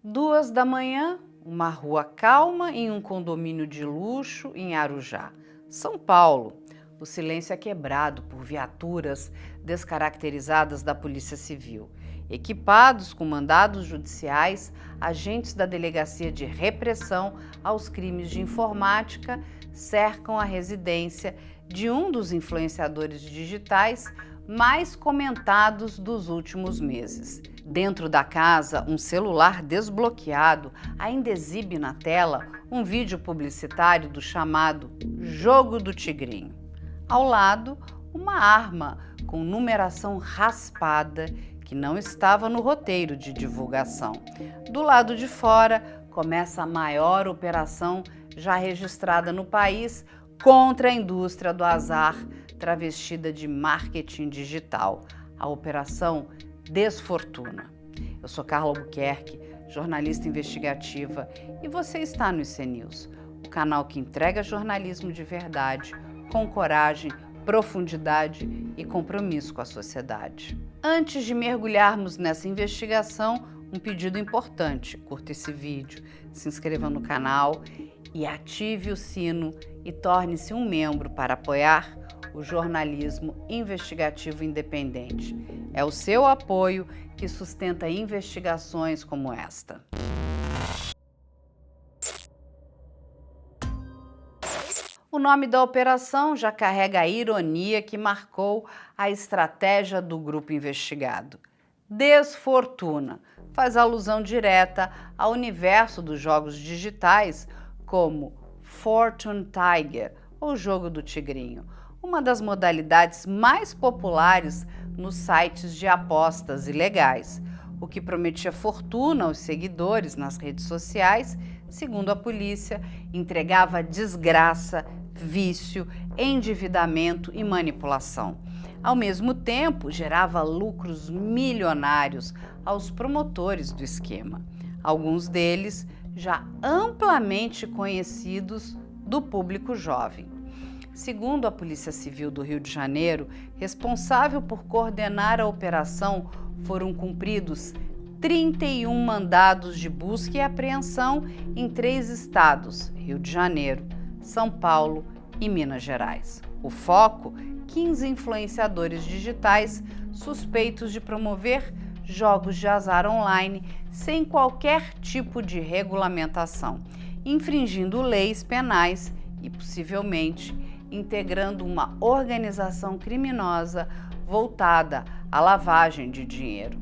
2 da manhã, uma rua calma em um condomínio de luxo em Arujá, São Paulo. O silêncio é quebrado por viaturas descaracterizadas da Polícia Civil. Equipados com mandados judiciais, agentes da Delegacia de Repressão aos Crimes de Informática cercam a residência de um dos influenciadores digitais mais comentados dos últimos meses. Dentro da casa, um celular desbloqueado ainda exibe na tela um vídeo publicitário do chamado Jogo do Tigrinho. Ao lado, uma arma com numeração raspada que não estava no roteiro de divulgação. Do lado de fora, começa a maior operação já registrada no país contra a indústria do azar, travestida de marketing digital, a Operação Desfortuna. Eu sou Carla Albuquerque, jornalista investigativa, e você está no IC News, o canal que entrega jornalismo de verdade, com coragem, profundidade e compromisso com a sociedade. Antes de mergulharmos nessa investigação, um pedido importante: curta esse vídeo, se inscreva no canal e ative o sino e torne-se um membro para apoiar o jornalismo investigativo independente. É o seu apoio que sustenta investigações como esta. O nome da operação já carrega a ironia que marcou a estratégia do grupo investigado. Desfortuna faz alusão direta ao universo dos jogos digitais como Fortune Tiger, ou Jogo do Tigrinho, uma das modalidades mais populares nos sites de apostas ilegais, o que prometia fortuna aos seguidores nas redes sociais, segundo a polícia, entregava desgraça, vício, endividamento e manipulação. Ao mesmo tempo, gerava lucros milionários aos promotores do esquema, alguns deles já amplamente conhecidos do público jovem. Segundo a Polícia Civil do Rio de Janeiro, responsável por coordenar a operação, foram cumpridos 31 mandados de busca e apreensão em 3 estados, Rio de Janeiro, São Paulo e Minas Gerais. O foco: 15 influenciadores digitais suspeitos de promover jogos de azar online sem qualquer tipo de regulamentação, infringindo leis penais e, possivelmente, integrando uma organização criminosa voltada à lavagem de dinheiro.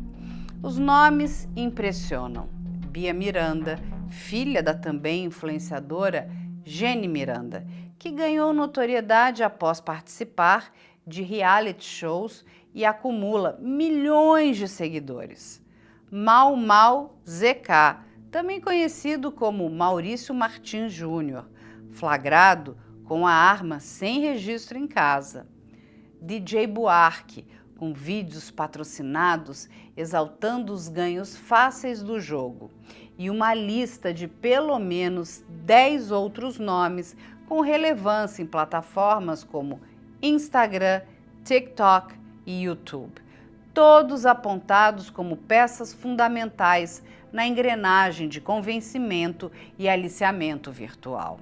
Os nomes impressionam. Bia Miranda, filha da também influenciadora Jenny Miranda, que ganhou notoriedade após participar de reality shows e acumula milhões de seguidores. Mau Mau ZK, também conhecido como Maurício Martins Júnior, flagrado com a arma sem registro em casa. DJ Buarque, com vídeos patrocinados exaltando os ganhos fáceis do jogo, e uma lista de pelo menos 10 outros nomes com relevância em plataformas como Instagram, TikTok e YouTube, todos apontados como peças fundamentais na engrenagem de convencimento e aliciamento virtual.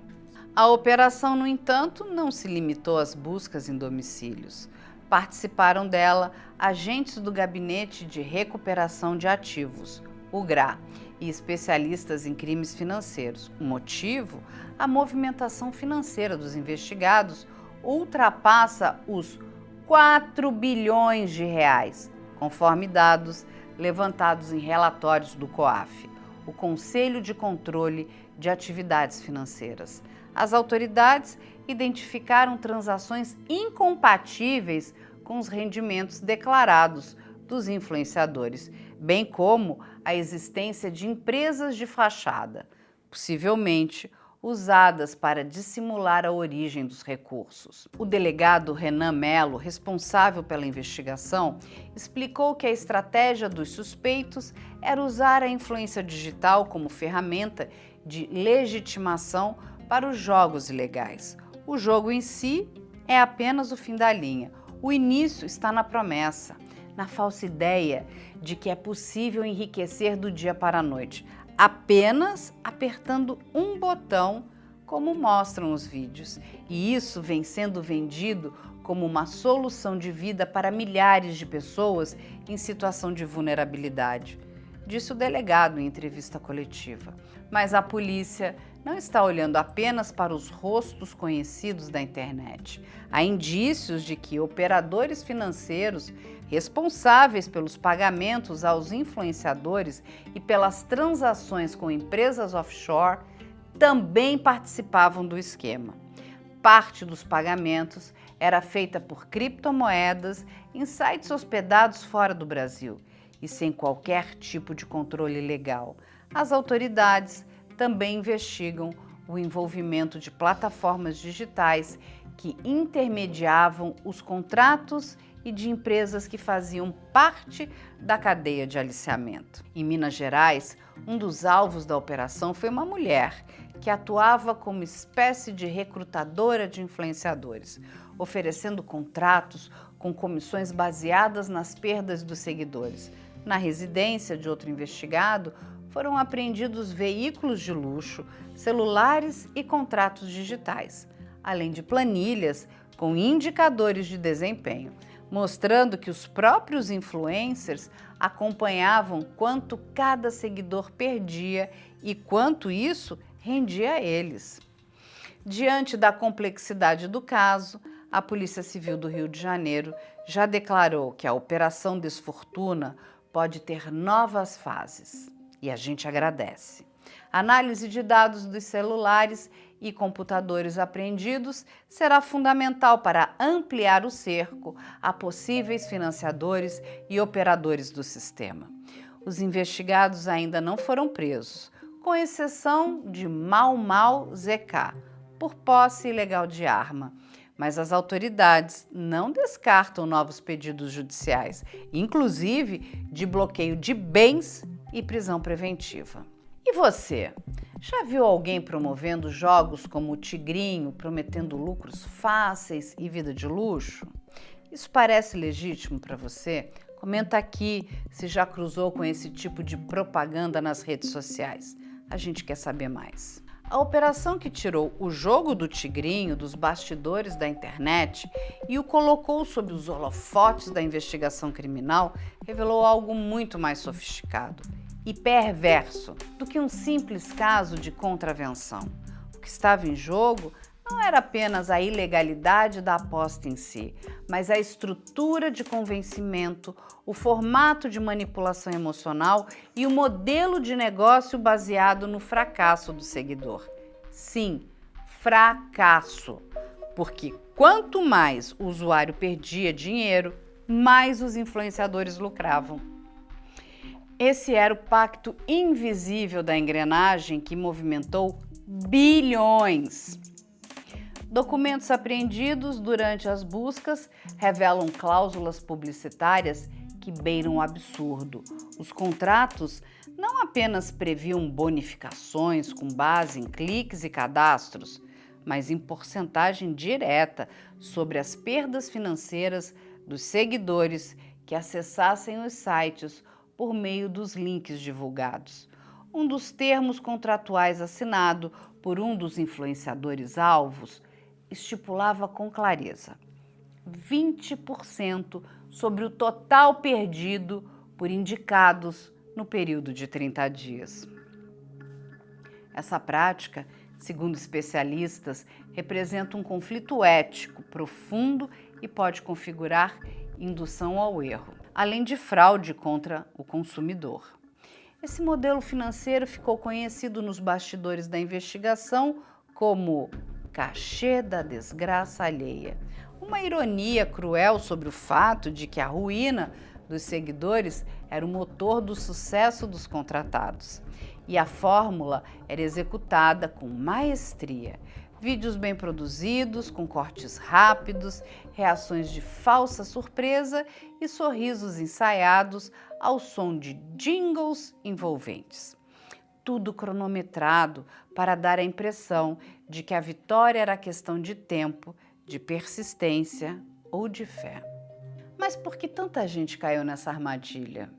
A operação, no entanto, não se limitou às buscas em domicílios. Participaram dela agentes do Gabinete de Recuperação de Ativos, o GRA, e especialistas em crimes financeiros. O motivo? A movimentação financeira dos investigados ultrapassa os 4 bilhões de reais, conforme dados levantados em relatórios do COAF, o Conselho de Controle de Atividades Financeiras. As autoridades identificaram transações incompatíveis com os rendimentos declarados dos influenciadores, bem como a existência de empresas de fachada, possivelmente usadas para dissimular a origem dos recursos. O delegado Renan Melo, responsável pela investigação, explicou que a estratégia dos suspeitos era usar a influência digital como ferramenta de legitimação para os jogos ilegais. O jogo em si é apenas o fim da linha. O início está na promessa, na falsa ideia de que é possível enriquecer do dia para a noite. apenas apertando um botão, como mostram os vídeos. E isso vem sendo vendido como uma solução de vida para milhares de pessoas em situação de vulnerabilidade, disse o delegado em entrevista coletiva. Mas a polícia não está olhando apenas para os rostos conhecidos da internet. Há indícios de que operadores financeiros responsáveis pelos pagamentos aos influenciadores e pelas transações com empresas offshore também participavam do esquema. Parte dos pagamentos era feita por criptomoedas em sites hospedados fora do Brasil e sem qualquer tipo de controle legal. As autoridades também investigam o envolvimento de plataformas digitais que intermediavam os contratos e de empresas que faziam parte da cadeia de aliciamento. Em Minas Gerais, um dos alvos da operação foi uma mulher que atuava como espécie de recrutadora de influenciadores, oferecendo contratos com comissões baseadas nas perdas dos seguidores. Na residência de outro investigado, foram apreendidos veículos de luxo, celulares e contratos digitais, além de planilhas com indicadores de desempenho, mostrando que os próprios influencers acompanhavam quanto cada seguidor perdia e quanto isso rendia a eles. Diante da complexidade do caso, a Polícia Civil do Rio de Janeiro já declarou que a Operação Desfortuna pode ter novas fases. E a gente agradece. A análise de dados dos celulares e computadores apreendidos será fundamental para ampliar o cerco a possíveis financiadores e operadores do sistema. Os investigados ainda não foram presos, com exceção de Mau ZK, por posse ilegal de arma. Mas as autoridades não descartam novos pedidos judiciais, inclusive de bloqueio de bens e prisão preventiva. E você? Já viu alguém promovendo jogos como o Tigrinho, prometendo lucros fáceis e vida de luxo? Isso parece legítimo para você? Comenta aqui se já cruzou com esse tipo de propaganda nas redes sociais. A gente quer saber mais. A operação que tirou o jogo do Tigrinho dos bastidores da internet e o colocou sob os holofotes da investigação criminal revelou algo muito mais sofisticado e perverso do que um simples caso de contravenção. O que estava em jogo não era apenas a ilegalidade da aposta em si, mas a estrutura de convencimento, o formato de manipulação emocional e o modelo de negócio baseado no fracasso do seguidor. Sim, fracasso. Porque quanto mais o usuário perdia dinheiro, mais os influenciadores lucravam. Esse era o pacto invisível da engrenagem que movimentou bilhões. Documentos apreendidos durante as buscas revelam cláusulas publicitárias que beiram o absurdo. Os contratos não apenas previam bonificações com base em cliques e cadastros, mas em porcentagem direta sobre as perdas financeiras dos seguidores que acessassem os sites por meio dos links divulgados. Um dos termos contratuais assinado por um dos influenciadores alvos estipulava com clareza 20% sobre o total perdido por indicados no período de 30 dias. Essa prática, segundo especialistas, representa um conflito ético profundo e pode configurar indução ao erro, além de fraude contra o consumidor. Esse modelo financeiro ficou conhecido nos bastidores da investigação como cachê da desgraça alheia. Uma ironia cruel sobre o fato de que a ruína dos seguidores era o motor do sucesso dos contratados. E a fórmula era executada com maestria. Vídeos bem produzidos, com cortes rápidos, reações de falsa surpresa e sorrisos ensaiados ao som de jingles envolventes. Tudo cronometrado para dar a impressão de que a vitória era questão de tempo, de persistência ou de fé. Mas por que tanta gente caiu nessa armadilha?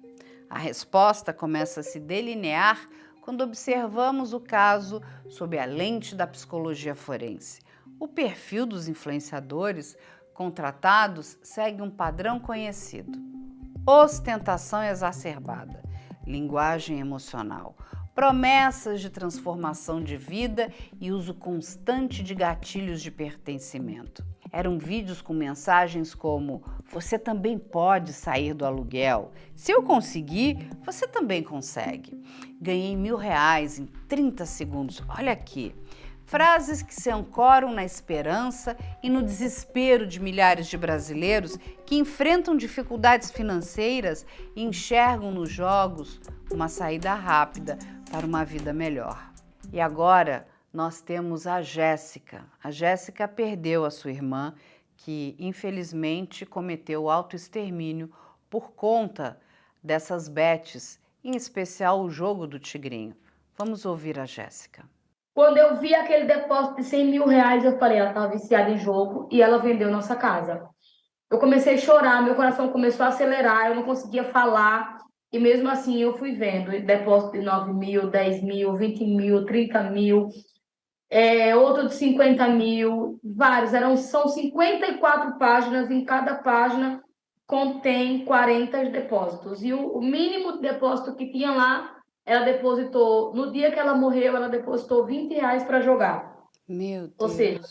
A resposta começa a se delinear quando observamos o caso sob a lente da psicologia forense. O perfil dos influenciadores contratados segue um padrão conhecido: ostentação exacerbada, linguagem emocional, promessas de transformação de vida e uso constante de gatilhos de pertencimento. Eram vídeos com mensagens como: você também pode sair do aluguel, se eu conseguir, você também consegue. Ganhei R$1.000 em 30 segundos, olha aqui. Frases que se ancoram na esperança e no desespero de milhares de brasileiros que enfrentam dificuldades financeiras e enxergam nos jogos uma saída rápida para uma vida melhor. E agora nós temos a Jéssica. A Jéssica perdeu a sua irmã, que infelizmente cometeu autoextermínio por conta dessas bets, em especial o jogo do tigrinho. Vamos ouvir a Jéssica. Quando eu vi aquele depósito de R$100.000, eu falei, ela estava viciada em jogo e ela vendeu nossa casa. Eu comecei a chorar, meu coração começou a acelerar, eu não conseguia falar. E mesmo assim eu fui vendo depósito de 9.000, 10.000, 20.000, 30.000, outro de 50.000, vários. São 54 páginas, em cada página contém 40 depósitos. E o mínimo de depósito que tinha lá, ela depositou, no dia que ela morreu, ela depositou R$20 para jogar. Meu Deus. Ou seja,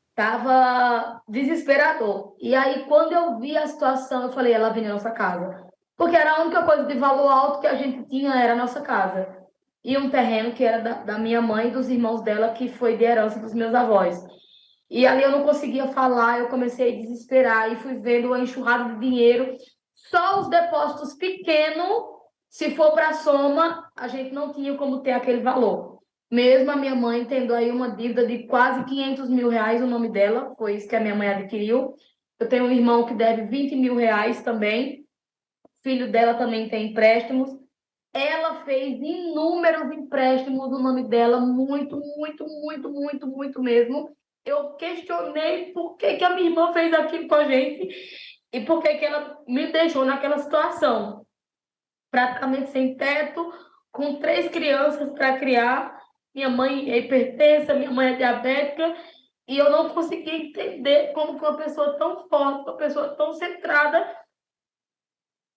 estava desesperador. E aí, quando eu vi a situação, eu falei, ela vendeu nossa casa. Porque era a única coisa de valor alto que a gente tinha, era a nossa casa. E um terreno que era da minha mãe e dos irmãos dela, que foi de herança dos meus avós. E ali eu não conseguia falar, eu comecei a desesperar e fui vendo a enxurrada de dinheiro. Só os depósitos pequenos, se for para a soma, a gente não tinha como ter aquele valor. Mesmo a minha mãe tendo aí uma dívida de quase R$500.000, o nome dela, foi isso que a minha mãe adquiriu. Eu tenho um irmão que deve R$20.000 também. O filho dela também tem empréstimos. Ela fez inúmeros empréstimos no nome dela, muito, muito, muito, muito, muito mesmo. Eu questionei por que a minha irmã fez aquilo com a gente e por que ela me deixou naquela situação. Praticamente sem teto, com 3 crianças para criar. Minha mãe é hipertensa, minha mãe é diabética, e eu não conseguia entender como que uma pessoa tão forte, uma pessoa tão centrada,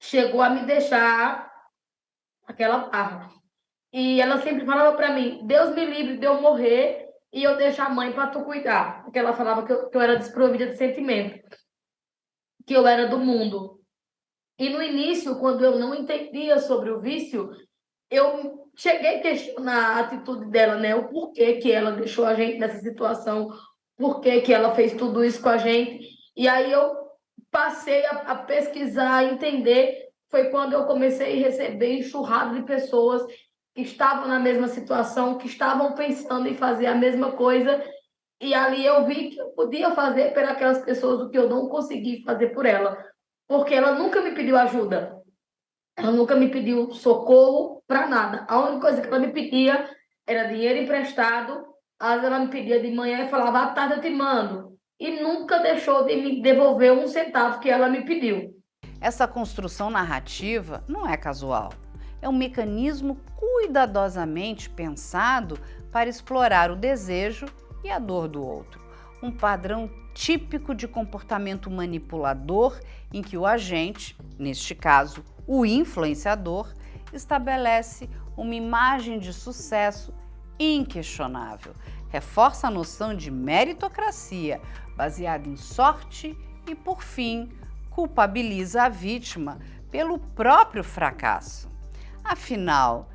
chegou a me deixar aquela barra. E ela sempre falava para mim, Deus me livre de eu morrer e eu deixar a mãe para tu cuidar. Porque ela falava que eu era desprovida de sentimento, que eu era do mundo. E no início, quando eu não entendia sobre o vício, eu cheguei a questionar a atitude dela, né? O porquê que ela deixou a gente nessa situação, porquê que ela fez tudo isso com a gente. E aí eu passei a pesquisar, a entender. Foi quando eu comecei a receber enxurrada de pessoas que estavam na mesma situação, que estavam pensando em fazer a mesma coisa. E ali eu vi que eu podia fazer por aquelas pessoas o que eu não consegui fazer por ela. Porque ela nunca me pediu ajuda. Ela nunca me pediu socorro para nada. A única coisa que ela me pedia era dinheiro emprestado. Às vezes ela me pedia de manhã e falava, à tarde eu te mando. E nunca deixou de me devolver um centavo que ela me pediu. Essa construção narrativa não é casual. É um mecanismo cuidadosamente pensado para explorar o desejo e a dor do outro. Um padrão típico de comportamento manipulador em que o agente, neste caso o influenciador, estabelece uma imagem de sucesso inquestionável. Reforça a noção de meritocracia baseada em sorte e, por fim, culpabiliza a vítima pelo próprio fracasso. Afinal,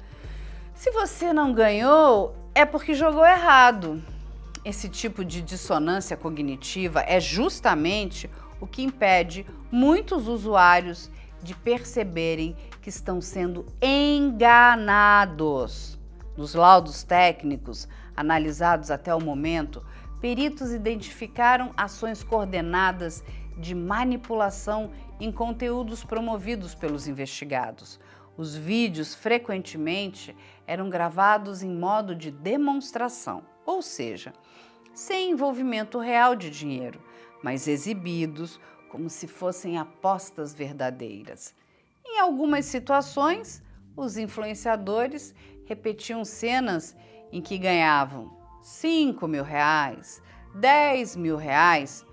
se você não ganhou, é porque jogou errado. Esse tipo de dissonância cognitiva é justamente o que impede muitos usuários de perceberem que estão sendo enganados. Nos laudos técnicos analisados até o momento, peritos identificaram ações coordenadas de manipulação em conteúdos promovidos pelos investigados. Os vídeos frequentemente eram gravados em modo de demonstração, ou seja, sem envolvimento real de dinheiro, mas exibidos como se fossem apostas verdadeiras. Em algumas situações, Os influenciadores repetiam cenas em que ganhavam R$ 5.000, R$ 10.000,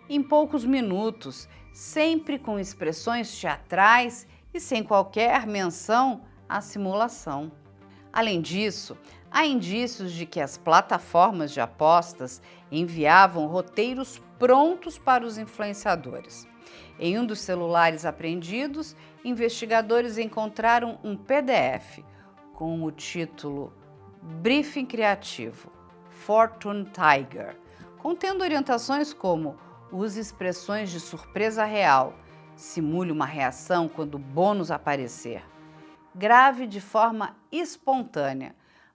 em poucos minutos, sempre com expressões teatrais e sem qualquer menção à simulação. Além disso, há indícios de que as plataformas de apostas enviavam roteiros prontos para os influenciadores. Em um dos celulares apreendidos, investigadores encontraram um PDF com o título Briefing Criativo, Fortune Tiger, contendo orientações como: use expressões de surpresa real, simule uma reação quando o bônus aparecer, grave de forma espontânea,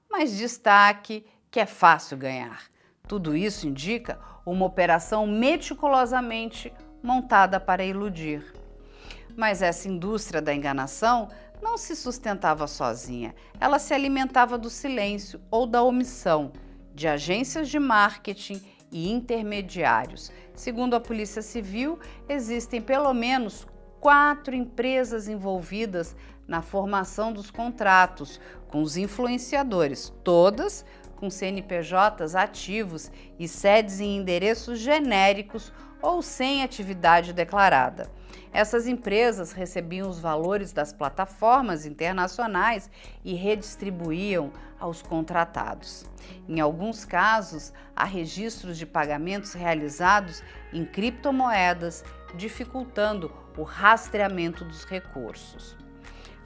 mas destaque que é fácil ganhar. Tudo isso indica uma operação meticulosamente montada para iludir. Mas essa indústria da enganação não se sustentava sozinha. Ela se alimentava do silêncio ou da omissão de agências de marketing e intermediários. Segundo a Polícia Civil, existem pelo menos 4 empresas envolvidas na formação dos contratos com os influenciadores, todas com CNPJs ativos e sedes em endereços genéricos ou sem atividade declarada. Essas empresas recebiam os valores das plataformas internacionais e redistribuíam aos contratados. Em alguns casos, há registros de pagamentos realizados em criptomoedas, dificultando o rastreamento dos recursos.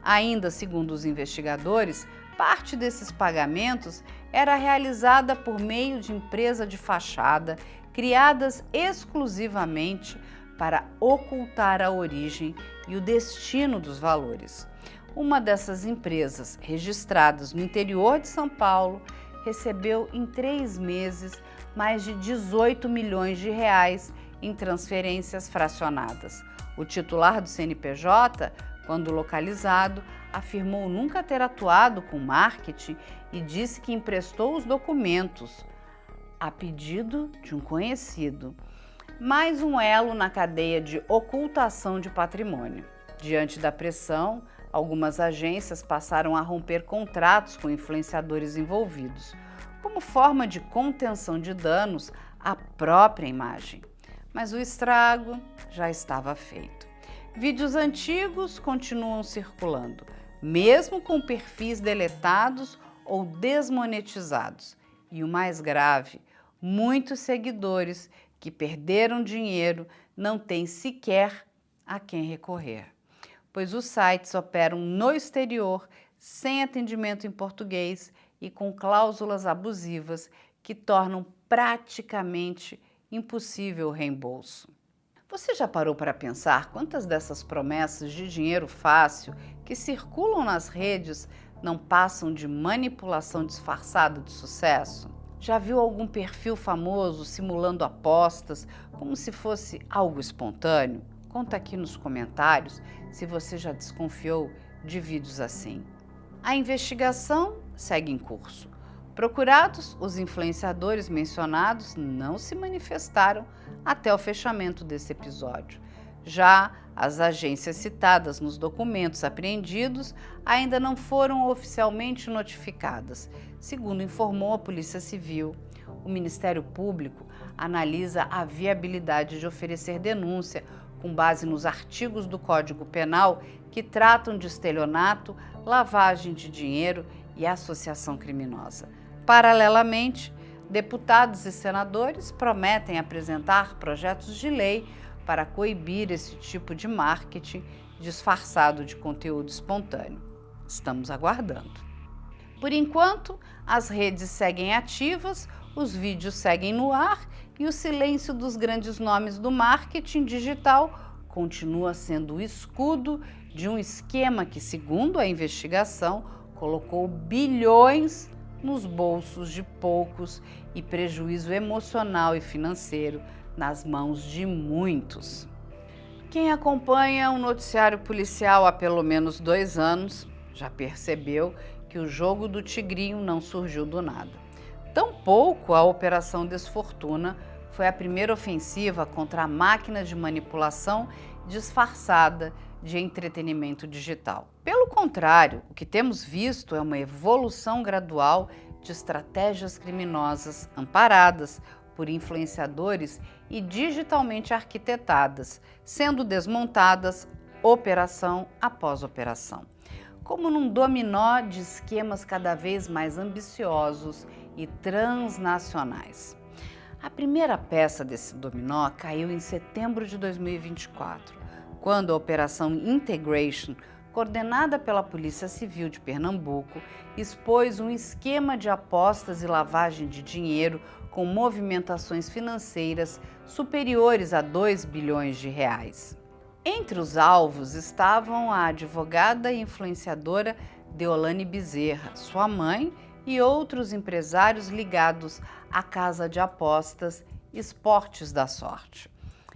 Ainda segundo os investigadores, parte desses pagamentos era realizada por meio de empresa de fachada, criadas exclusivamente para ocultar a origem e o destino dos valores. Uma dessas empresas, registradas no interior de São Paulo, recebeu em 3 meses mais de R$ 18 milhões em transferências fracionadas. O titular do CNPJ, quando localizado, afirmou nunca ter atuado com marketing e disse que emprestou os documentos a pedido de um conhecido. Mais um elo na cadeia de ocultação de patrimônio. Diante da pressão, algumas agências passaram a romper contratos com influenciadores envolvidos, como forma de contenção de danos à própria imagem. Mas o estrago já estava feito. Vídeos antigos continuam circulando, mesmo com perfis deletados ou desmonetizados. E o mais grave, muitos seguidores que perderam dinheiro não têm sequer a quem recorrer, pois os sites operam no exterior sem atendimento em português e com cláusulas abusivas que tornam praticamente impossível o reembolso. Você já parou para pensar quantas dessas promessas de dinheiro fácil que circulam nas redes não passam de manipulação disfarçada de sucesso? Já viu algum perfil famoso simulando apostas como se fosse algo espontâneo? Conta aqui nos comentários se você já desconfiou de vídeos assim. A investigação segue em curso. Procurados, os influenciadores mencionados não se manifestaram até o fechamento desse episódio. Já as agências citadas nos documentos apreendidos ainda não foram oficialmente notificadas. Segundo informou a Polícia Civil, o Ministério Público analisa a viabilidade de oferecer denúncia com base nos artigos do Código Penal que tratam de estelionato, lavagem de dinheiro e associação criminosa. Paralelamente, deputados e senadores prometem apresentar projetos de lei para coibir esse tipo de marketing disfarçado de conteúdo espontâneo. Estamos aguardando. Por enquanto, as redes seguem ativas, os vídeos seguem no ar e o silêncio dos grandes nomes do marketing digital continua sendo o escudo de um esquema que, segundo a investigação, colocou bilhões nos bolsos de poucos e prejuízo emocional e financeiro nas mãos de muitos. Quem acompanha o noticiário policial há pelo menos 2 anos já percebeu que o jogo do tigrinho não surgiu do nada. Tampouco a Operação Desfortuna foi a primeira ofensiva contra a máquina de manipulação disfarçada de entretenimento digital. Pelo contrário, o que temos visto é uma evolução gradual de estratégias criminosas amparadas por influenciadores e digitalmente arquitetadas, sendo desmontadas operação após operação, como num dominó de esquemas cada vez mais ambiciosos e transnacionais. A primeira peça desse dominó caiu em setembro de 2024, quando a Operação Integration, coordenada pela Polícia Civil de Pernambuco, expôs um esquema de apostas e lavagem de dinheiro com movimentações financeiras superiores a 2 bilhões de reais. Entre os alvos estavam a advogada e influenciadora Deolane Bezerra, sua mãe e outros empresários ligados à casa de apostas Esportes da Sorte.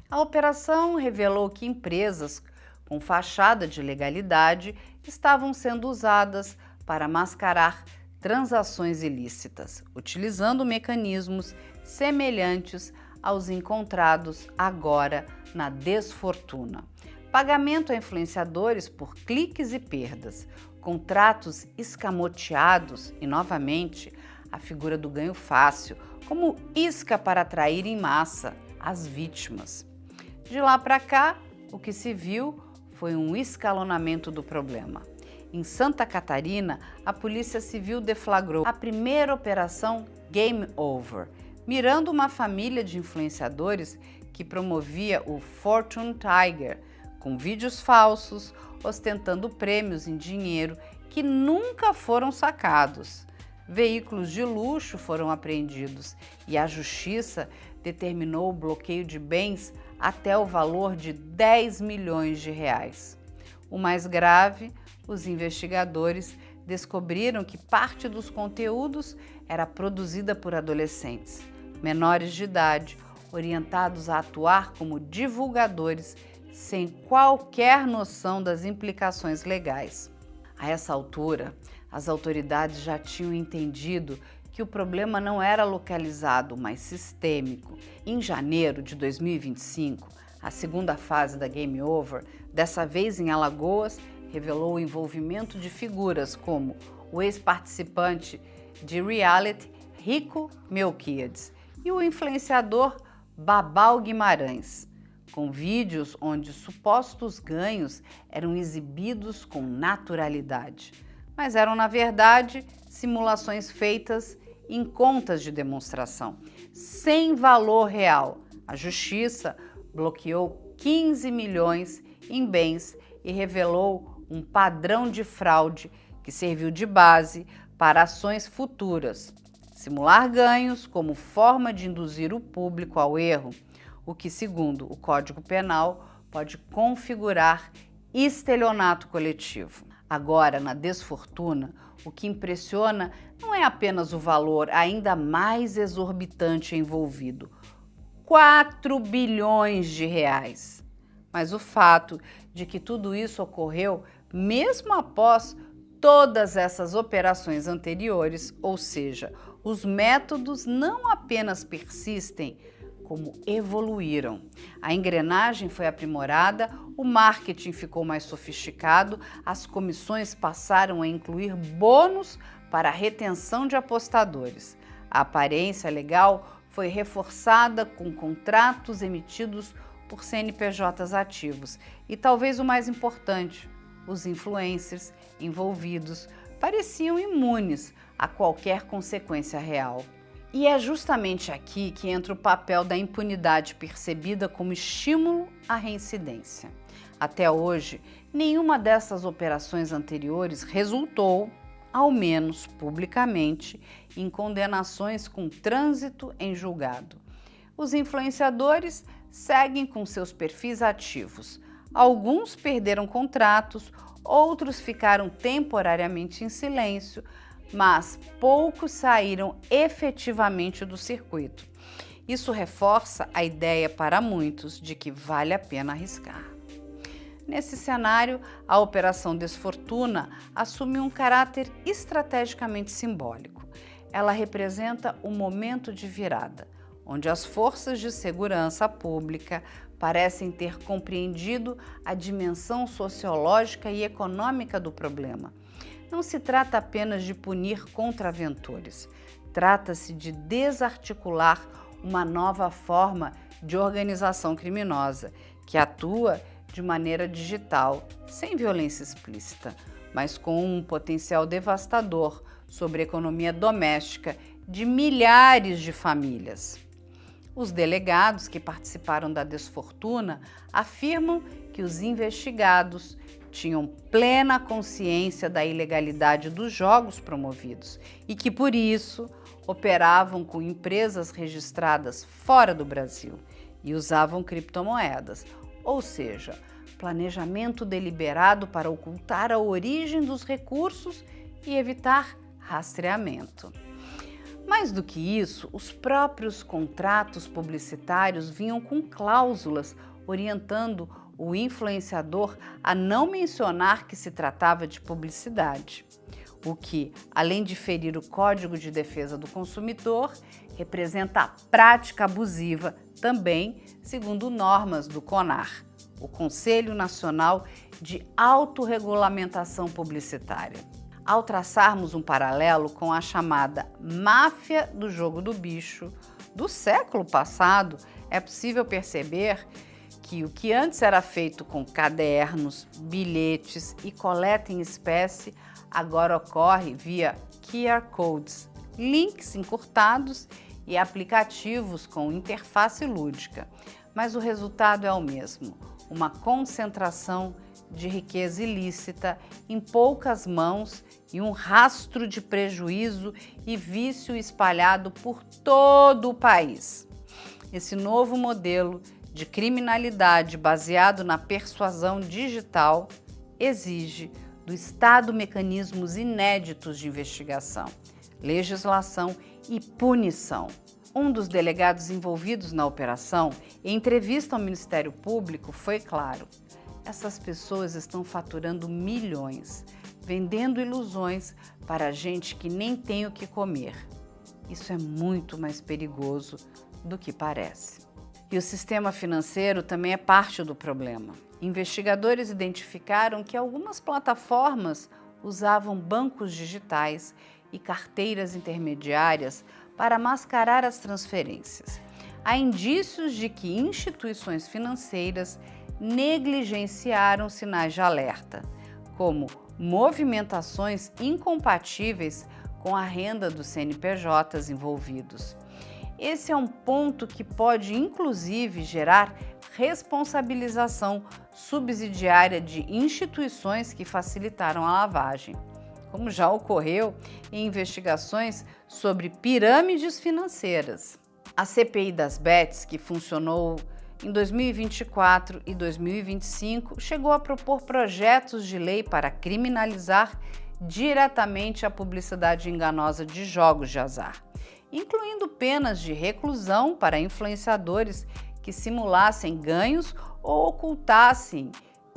A operação revelou que empresas com fachada de legalidade estavam sendo usadas para mascarar transações ilícitas, utilizando mecanismos semelhantes aos encontrados agora na Desfortuna. Pagamento a influenciadores por cliques e perdas, contratos escamoteados e, novamente, a figura do ganho fácil, como isca para atrair em massa as vítimas. De lá para cá, o que se viu foi um escalonamento do problema. Em Santa Catarina, a Polícia Civil deflagrou a primeira operação Game Over, mirando uma família de influenciadores que promovia o Fortune Tiger, com vídeos falsos, ostentando prêmios em dinheiro que nunca foram sacados. Veículos de luxo foram apreendidos e a Justiça determinou o bloqueio de bens até o valor de 10 milhões de reais. O mais grave, os investigadores descobriram que parte dos conteúdos era produzida por adolescentes, menores de idade, orientados a atuar como divulgadores sem qualquer noção das implicações legais. A essa altura, as autoridades já tinham entendido que o problema não era localizado, mas sistêmico. Em janeiro de 2025, a segunda fase da Game Over, dessa vez em Alagoas, revelou o envolvimento de figuras como o ex-participante de reality Rico Melquiades e o influenciador Babal Guimarães, com vídeos onde supostos ganhos eram exibidos com naturalidade, mas eram, na verdade, simulações feitas em contas de demonstração, sem valor real. A Justiça bloqueou 15 milhões em bens e revelou um padrão de fraude que serviu de base para ações futuras. Simular ganhos como forma de induzir o público ao erro, o que, segundo o Código Penal, pode configurar estelionato coletivo. Agora, na Desfortuna, o que impressiona não é apenas o valor ainda mais exorbitante envolvido, 4 bilhões de reais, mas o fato de que tudo isso ocorreu mesmo após todas essas operações anteriores, ou seja, os métodos não apenas persistem, como evoluíram. A engrenagem foi aprimorada, o marketing ficou mais sofisticado, as comissões passaram a incluir bônus para a retenção de apostadores. A aparência legal foi reforçada com contratos emitidos por CNPJs ativos. E talvez o mais importante, os influencers envolvidos pareciam imunes a qualquer consequência real. E é justamente aqui que entra o papel da impunidade percebida como estímulo à reincidência. Até hoje, nenhuma dessas operações anteriores resultou, ao menos publicamente, em condenações com trânsito em julgado. Os influenciadores seguem com seus perfis ativos. Alguns perderam contratos, outros ficaram temporariamente em silêncio, mas poucos saíram efetivamente do circuito. Isso reforça a ideia para muitos de que vale a pena arriscar. Nesse cenário, a Operação Desfortuna assume um caráter estrategicamente simbólico. Ela representa um momento de virada, onde as forças de segurança pública parecem ter compreendido a dimensão sociológica e econômica do problema. Não se trata apenas de punir contraventores, trata-se de desarticular uma nova forma de organização criminosa que atua de maneira digital, sem violência explícita, mas com um potencial devastador sobre a economia doméstica de milhares de famílias. Os delegados que participaram da desfortuna afirmam que os investigados tinham plena consciência da ilegalidade dos jogos promovidos e que, por isso, operavam com empresas registradas fora do Brasil e usavam criptomoedas, ou seja, planejamento deliberado para ocultar a origem dos recursos e evitar rastreamento. Mais do que isso, os próprios contratos publicitários vinham com cláusulas orientando o influenciador a não mencionar que se tratava de publicidade, o que, além de ferir o Código de Defesa do Consumidor, representa a prática abusiva também, segundo normas do CONAR, o Conselho Nacional de Autorregulamentação Publicitária. Ao traçarmos um paralelo com a chamada máfia do jogo do bicho do século passado, é possível perceber que o que antes era feito com cadernos, bilhetes e coleta em espécie, agora ocorre via QR Codes, links encurtados e aplicativos com interface lúdica. Mas o resultado é o mesmo, uma concentração de riqueza ilícita em poucas mãos e um rastro de prejuízo e vício espalhado por todo o país. Esse novo modelo de criminalidade baseado na persuasão digital exige do Estado mecanismos inéditos de investigação, legislação e punição. Um dos delegados envolvidos na operação, em entrevista ao Ministério Público, foi claro: essas pessoas estão faturando milhões, vendendo ilusões para gente que nem tem o que comer. Isso é muito mais perigoso do que parece. E o sistema financeiro também é parte do problema. Investigadores identificaram que algumas plataformas usavam bancos digitais e carteiras intermediárias para mascarar as transferências. Há indícios de que instituições financeiras negligenciaram sinais de alerta, como movimentações incompatíveis com a renda dos CNPJs envolvidos. Esse é um ponto que pode, inclusive, gerar responsabilização subsidiária de instituições que facilitaram a lavagem, como já ocorreu em investigações sobre pirâmides financeiras. A CPI das bets, que funcionou em 2024 e 2025, chegou a propor projetos de lei para criminalizar diretamente a publicidade enganosa de jogos de azar, incluindo penas de reclusão para influenciadores que simulassem ganhos ou ocultassem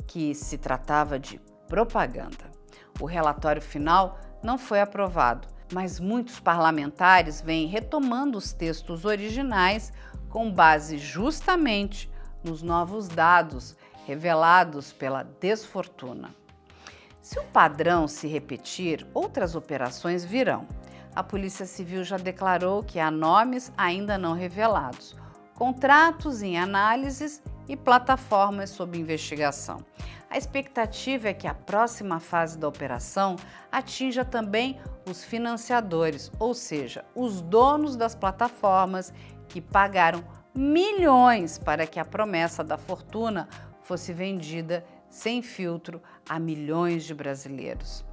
que se tratava de propaganda. O relatório final não foi aprovado, mas muitos parlamentares vêm retomando os textos originais com base justamente nos novos dados revelados pela desfortuna. Se o padrão se repetir, outras operações virão. A Polícia Civil já declarou que há nomes ainda não revelados, contratos em análises e plataformas sob investigação. A expectativa é que a próxima fase da operação atinja também os financiadores, ou seja, os donos das plataformas que pagaram milhões para que a promessa da fortuna fosse vendida sem filtro a milhões de brasileiros.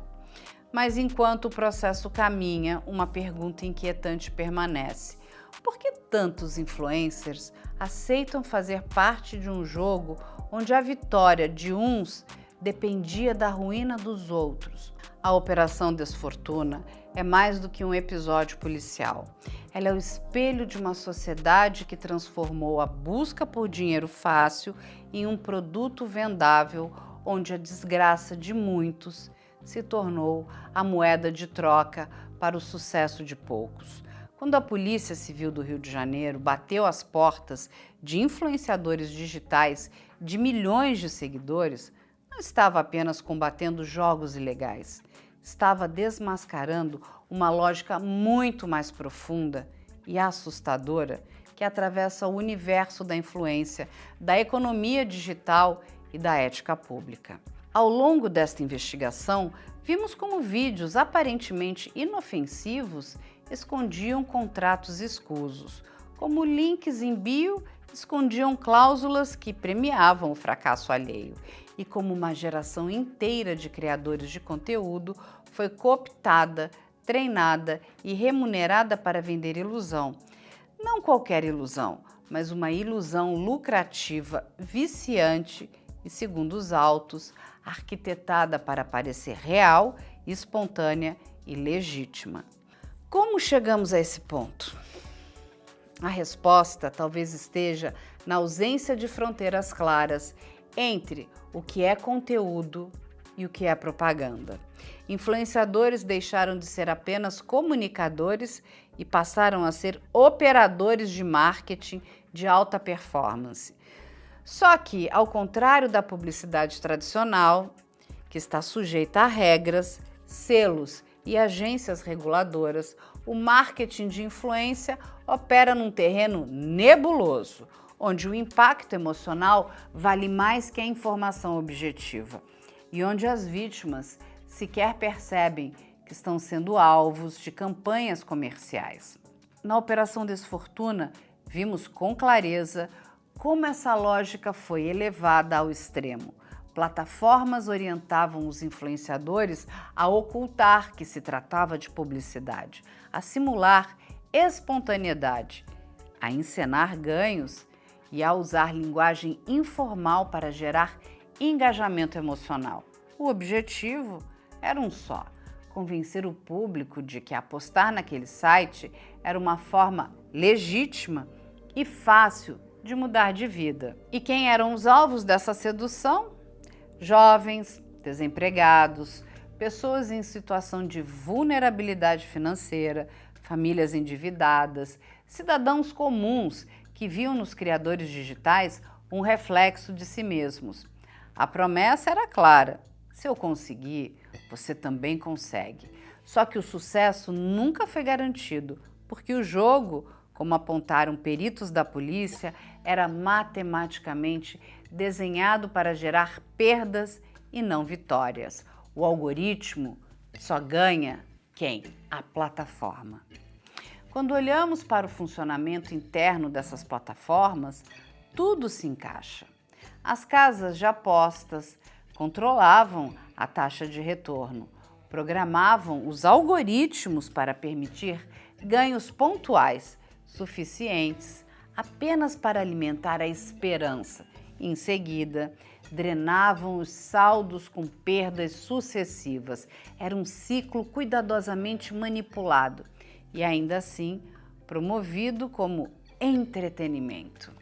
Mas enquanto o processo caminha, uma pergunta inquietante permanece: por que tantos influencers aceitam fazer parte de um jogo onde a vitória de uns dependia da ruína dos outros? A Operação Desfortuna é mais do que um episódio policial. Ela é o espelho de uma sociedade que transformou a busca por dinheiro fácil em um produto vendável, onde a desgraça de muitos se tornou a moeda de troca para o sucesso de poucos. Quando a Polícia Civil do Rio de Janeiro bateu as portas de influenciadores digitais de milhões de seguidores, não estava apenas combatendo jogos ilegais, estava desmascarando uma lógica muito mais profunda e assustadora que atravessa o universo da influência, da economia digital e da ética pública. Ao longo desta investigação, vimos como vídeos aparentemente inofensivos escondiam contratos escusos, como links em bio escondiam cláusulas que premiavam o fracasso alheio, e como uma geração inteira de criadores de conteúdo foi cooptada, treinada e remunerada para vender ilusão. Não qualquer ilusão, mas uma ilusão lucrativa, viciante e, segundo os autos, arquitetada para parecer real, espontânea e legítima. Como chegamos a esse ponto? A resposta talvez esteja na ausência de fronteiras claras entre o que é conteúdo e o que é propaganda. Influenciadores deixaram de ser apenas comunicadores e passaram a ser operadores de marketing de alta performance. Só que, ao contrário da publicidade tradicional, que está sujeita a regras, selos e agências reguladoras, o marketing de influência opera num terreno nebuloso, onde o impacto emocional vale mais que a informação objetiva e onde as vítimas sequer percebem que estão sendo alvos de campanhas comerciais. Na Operação Desfortuna, vimos com clareza como essa lógica foi elevada ao extremo. Plataformas orientavam os influenciadores a ocultar que se tratava de publicidade, a simular espontaneidade, a encenar ganhos e a usar linguagem informal para gerar engajamento emocional. O objetivo era um só: convencer o público de que apostar naquele site era uma forma legítima e fácil de mudar de vida. E quem eram os alvos dessa sedução? Jovens, desempregados, pessoas em situação de vulnerabilidade financeira, famílias endividadas, cidadãos comuns que viam nos criadores digitais um reflexo de si mesmos. A promessa era clara: se eu conseguir, você também consegue. Só que o sucesso nunca foi garantido, porque o jogo, como apontaram peritos da polícia, era matematicamente desenhado para gerar perdas e não vitórias. O algoritmo só ganha quem? A plataforma. Quando olhamos para o funcionamento interno dessas plataformas, tudo se encaixa. As casas de apostas controlavam a taxa de retorno, programavam os algoritmos para permitir ganhos pontuais, suficientes apenas para alimentar a esperança. Em seguida, drenavam os saldos com perdas sucessivas. Era um ciclo cuidadosamente manipulado e, ainda assim, promovido como entretenimento.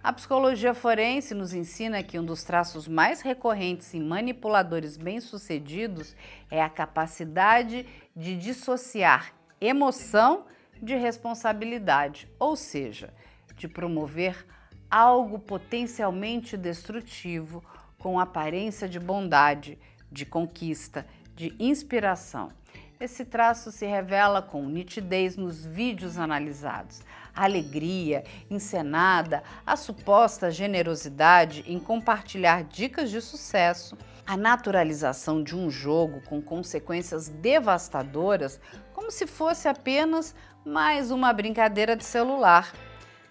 A psicologia forense nos ensina que um dos traços mais recorrentes em manipuladores bem-sucedidos é a capacidade de dissociar emoção de responsabilidade, ou seja, de promover algo potencialmente destrutivo com aparência de bondade, de conquista, de inspiração. Esse traço se revela com nitidez nos vídeos analisados. A alegria encenada, a suposta generosidade em compartilhar dicas de sucesso, a naturalização de um jogo com consequências devastadoras, como se fosse apenas mais uma brincadeira de celular.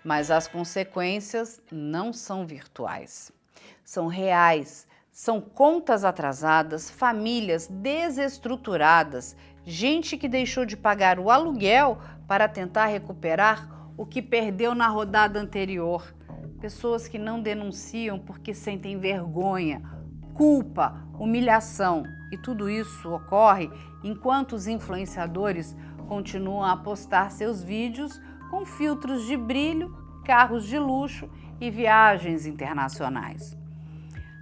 Mas as consequências não são virtuais, são reais, são contas atrasadas, famílias desestruturadas, gente que deixou de pagar o aluguel para tentar recuperar o que perdeu na rodada anterior, pessoas que não denunciam porque sentem vergonha, culpa, humilhação, e tudo isso ocorre enquanto os influenciadores continuam a postar seus vídeos com filtros de brilho, carros de luxo e viagens internacionais.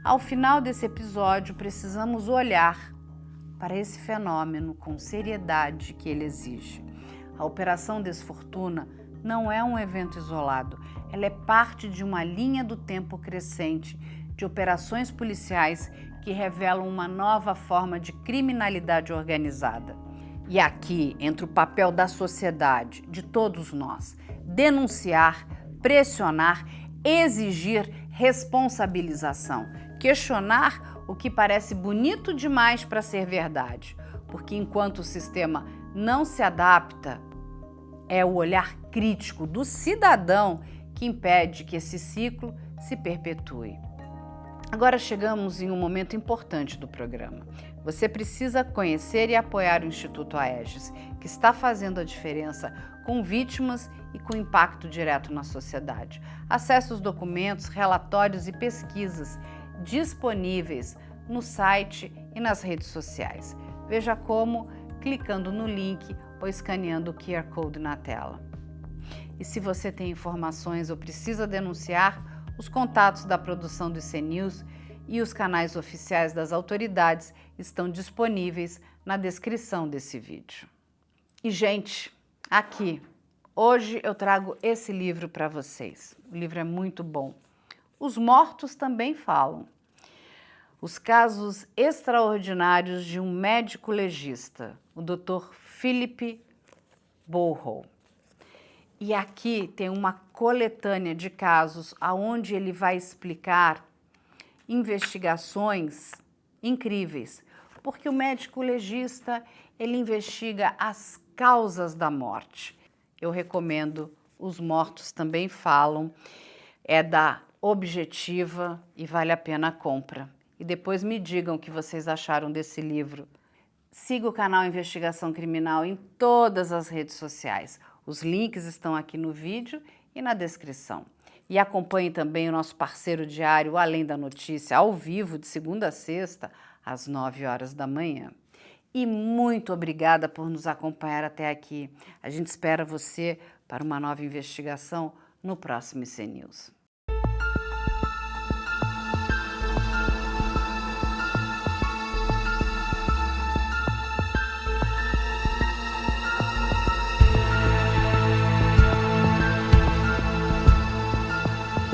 Ao final desse episódio, precisamos olhar para esse fenômeno com seriedade que ele exige. A Operação Desfortuna não é um evento isolado, ela é parte de uma linha do tempo crescente de operações policiais que revelam uma nova forma de criminalidade organizada. E aqui entra o papel da sociedade, de todos nós, denunciar, pressionar, exigir responsabilização, questionar o que parece bonito demais para ser verdade, porque enquanto o sistema não se adapta, é o olhar crítico do cidadão que impede que esse ciclo se perpetue. Agora chegamos em um momento importante do programa. Você precisa conhecer e apoiar o Instituto Aegis, que está fazendo a diferença com vítimas e com impacto direto na sociedade. Acesse os documentos, relatórios e pesquisas disponíveis no site e nas redes sociais. Veja como clicando no link ou escaneando o QR Code na tela. E se você tem informações ou precisa denunciar, os contatos da produção do IC News e os canais oficiais das autoridades estão disponíveis na descrição desse vídeo. E, gente, aqui, hoje eu trago esse livro para vocês. O livro é muito bom. Os mortos também falam. Os casos extraordinários de um médico legista, o Dr. Philip Bowell. E aqui tem uma coletânea de casos onde ele vai explicar investigações incríveis, porque o médico legista, ele investiga as causas da morte. Eu recomendo Os Mortos Também Falam, é da Objetiva e vale a pena a compra. E depois me digam o que vocês acharam desse livro. Siga o canal Investigação Criminal em todas as redes sociais. Os links estão aqui no vídeo e na descrição. E acompanhe também o nosso parceiro diário Além da Notícia, ao vivo, de segunda a sexta, às 9 horas da manhã. E muito obrigada por nos acompanhar até aqui. A gente espera você para uma nova investigação no próximo IC News.